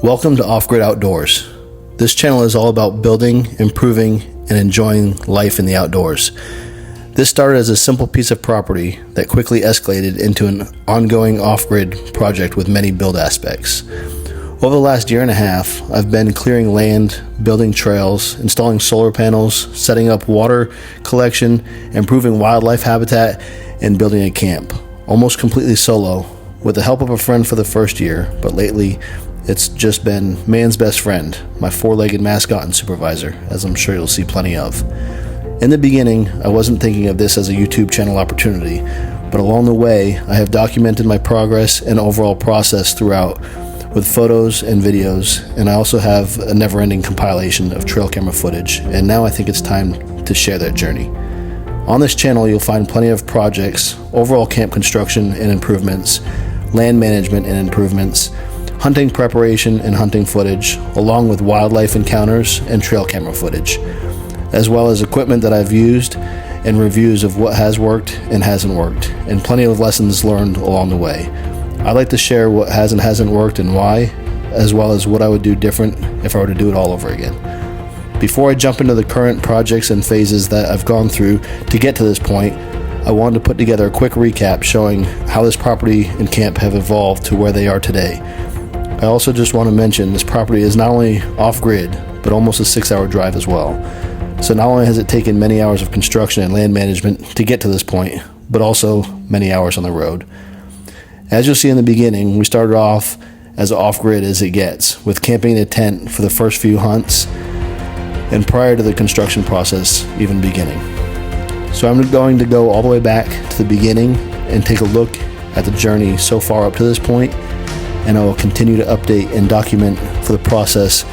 Welcome to OffGrid Outdoors. This channel is all about building, improving, and enjoying life in the outdoors. This started as a simple piece of property that quickly escalated into an ongoing off-grid project with many build aspects. Over the last year and a half, I've been clearing land, building trails, installing solar panels, setting up water collection, improving wildlife habitat, and building a camp, almost completely solo, with the help of a friend for the first year, but lately it's just been man's best friend, my four-legged mascot and supervisor, as I'm sure you'll see plenty of. In the beginning, I wasn't thinking of this as a YouTube channel opportunity, but along the way, I have documented my progress and overall process throughout with photos and videos, and I also have a never-ending compilation of trail camera footage, and now I think it's time to share that journey. On this channel, you'll find plenty of projects, overall camp construction and improvements, land management and improvements, hunting preparation and hunting footage, along with wildlife encounters and trail camera footage, as well as equipment that I've used and reviews of what has worked and hasn't worked, and plenty of lessons learned along the way. I like to share what has and hasn't worked and why, as well as what I would do different if I were to do it all over again. Before I jump into the current projects and phases that I've gone through to get to this point, I wanted to put together a quick recap showing how this property and camp have evolved to where they are today. I also just want to mention this property is not only off-grid, but almost a 6-hour drive as well. So not only has it taken many hours of construction and land management to get to this point, but also many hours on the road. As you'll see in the beginning, we started off as off-grid as it gets, with camping in a tent for the first few hunts and prior to the construction process even beginning. So I'm going to go all the way back to the beginning and take a look at the journey so far up to this point, and I will continue to update and document for the process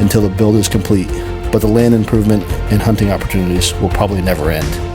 until the build is complete, but the land improvement and hunting opportunities will probably never end.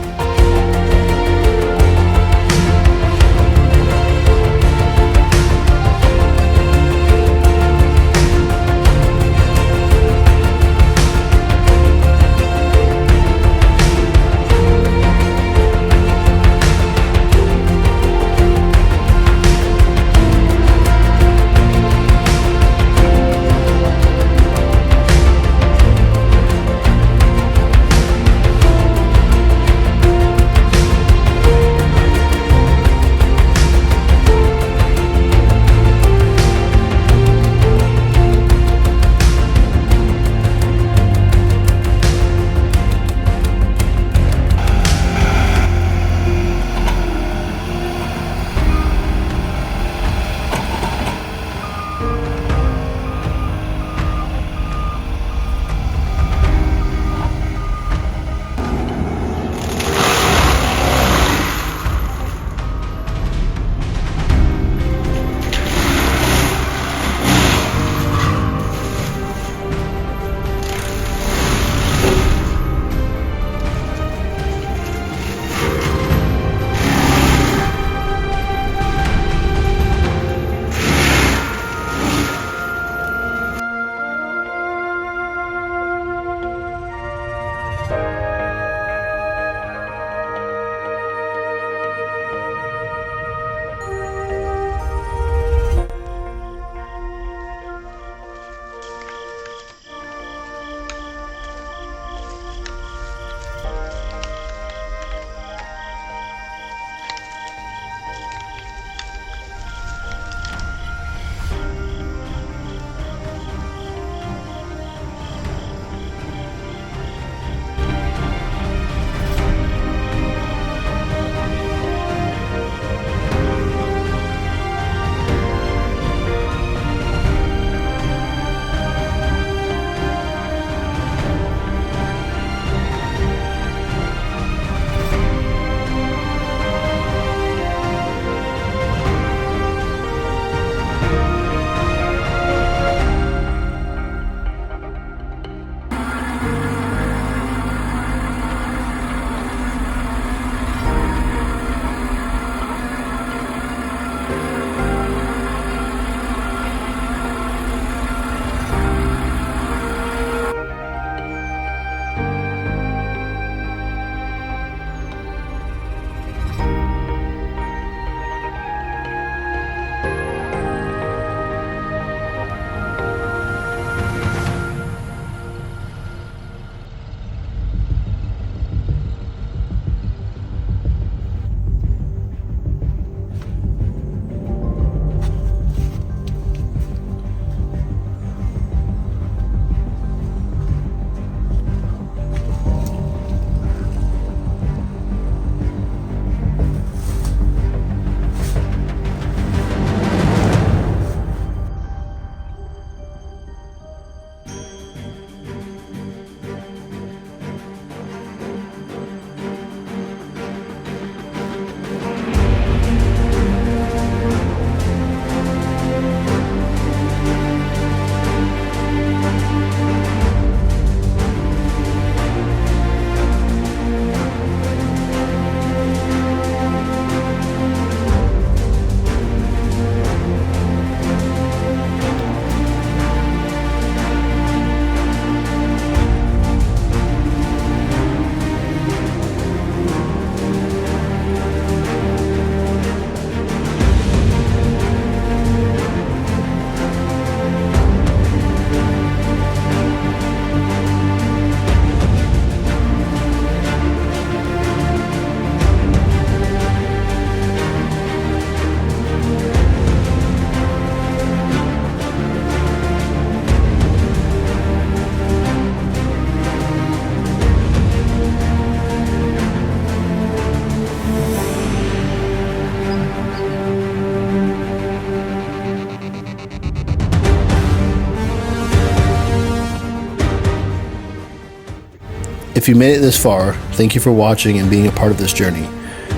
If you made it this far, thank you for watching and being a part of this journey.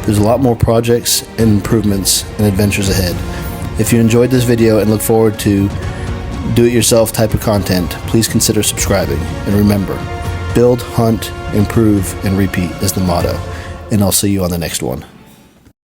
There's a lot more projects and improvements and adventures ahead. If you enjoyed this video and look forward to do-it-yourself type of content, please consider subscribing. And remember, build, hunt, improve, and repeat is the motto. And I'll see you on the next one.